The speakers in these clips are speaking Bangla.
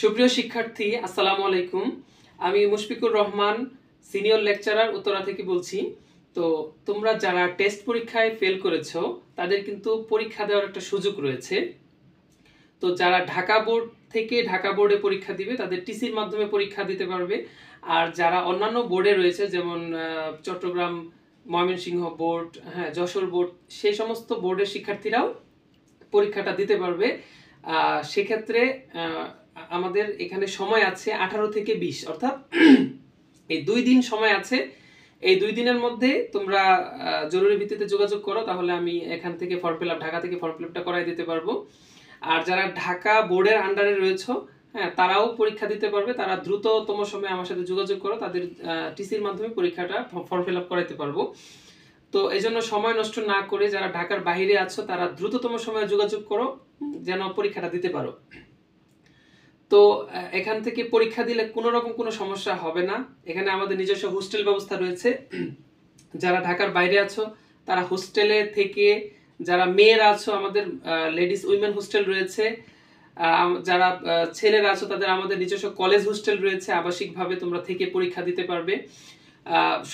সুপ্রিয় শিক্ষার্থী, আসসালামু আলাইকুম। আমি মুশফিকুর রহমান, সিনিয়র লেকচারার উত্তরা থেকে বলছি। তো তোমরা যারা টেস্ট পরীক্ষায় ফেল করেছো তাদের কিন্তু পরীক্ষা দেওয়ার একটা সুযোগ রয়েছে। তো যারা ঢাকা বোর্ড থেকে ঢাকা বোর্ডে পরীক্ষা দিবে তাদের টিসির মাধ্যমে পরীক্ষা দিতে পারবে। আর যারা অন্যান্য বোর্ডে রয়েছে যেমন চট্টগ্রাম, ময়মনসিংহ বোর্ড, যশোর বোর্ড, সেই সমস্ত বোর্ডের শিক্ষার্থীরাও পরীক্ষাটা দিতে পারবে। সেক্ষেত্রে আমাদের এখানে সময় আছে 18 থেকে 20, অর্থাৎ এই 2 দিন সময় আছে। এই 2 দিনের মধ্যে তোমরা জরুরি ভিত্তিতে যোগাযোগ করো, তাহলে আমি এখান থেকে ফর্ম ফিল আপ, ঢাকা থেকে ফর্ম ফিল আপটা করাই দিতে পারবো। আর যারা ঢাকা বোর্ডের আন্ডারে রয়েছে, তারাও পরীক্ষা দিতে পারবে। তারা দ্রুততম সময়ে আমার সাথে যোগাযোগ করো, তাদের টিসির মাধ্যমে পরীক্ষাটা ফর্ম ফিল আপ করাইতে পারবো। তো এই জন্য সময় নষ্ট না করে যারা ঢাকার বাইরে আছো তারা দ্রুততম সময়ে যোগাযোগ করো, যেন পরীক্ষাটা দিতে পারো। তো এখান থেকে পরীক্ষা দিলে কোনো রকম কোনো সমস্যা হবে না। এখানে আমাদের নিজস্ব হোস্টেল ব্যবস্থা রয়েছে। যারা ঢাকার বাইরে আছো তারা হোস্টেলে থেকে, যারা মেয়েরা আছো আমাদের লেডিস উইমেন হোস্টেল রয়েছে। যারা ছেলেরা আছো তাদের আমাদের নিজস্ব কলেজ হোস্টেল রয়েছে, আবাসিকভাবে তোমরা থেকে পরীক্ষা দিতে পারবে।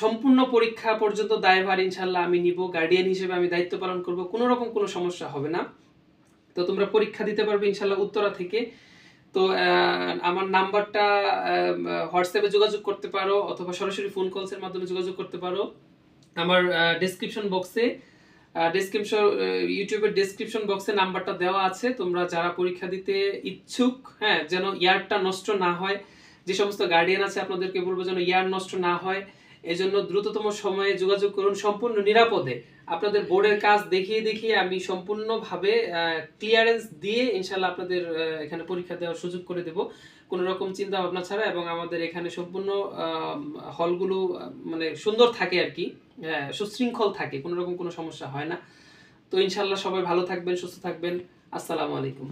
সম্পূর্ণ পরীক্ষা পর্যন্ত দায়ভার ইনশাল্লাহ আমি নিব, গার্ডিয়ান হিসেবে আমি দায়িত্ব পালন করব, কোনো রকম কোনো সমস্যা হবে না। তো তোমরা পরীক্ষা দিতে পারবে ইনশাল্লাহ উত্তরা থেকে। তো আমার নাম্বারটা হোয়াটসঅ্যাপে যোগাযোগ করতে পারো অথবা সরাসরি ফোন কলসের মাধ্যমে যোগাযোগ করতে পারো। আমার ডেসক্রিপশন বক্সে ইউটিউবের ডেসক্রিপশন বক্সে নাম্বারটা দেওয়া আছে। তোমরা যারা পরীক্ষা দিতে ইচ্ছুক, যেন ইয়ারটা নষ্ট না হয়, যে সমস্ত গার্ডিয়ান আছে আপনাদেরকে বলবো যেন ইয়ার নষ্ট না হয়, এজন্য দ্রুততম সময়ে যোগাযোগ করুন সম্পূর্ণ নিরাপদে। আপনাদের বোর্ডের কাজ দেখিয়ে আমি সম্পূর্ণভাবে ক্লিয়ারেন্স দিয়ে ইনশাল্লাহ আপনাদের এখানে পরীক্ষা দেওয়ার সুযোগ করে দেব, কোনো রকম চিন্তা ভাবনা ছাড়া। এবং আমাদের এখানে সম্পূর্ণ হলগুলো মানে সুন্দর থাকে আর কি, সুশৃঙ্খল থাকে, কোনো রকম কোনো সমস্যা হয় না। তো ইনশাল্লাহ সবাই ভালো থাকবেন, সুস্থ থাকবেন। আসসালামু আলাইকুম।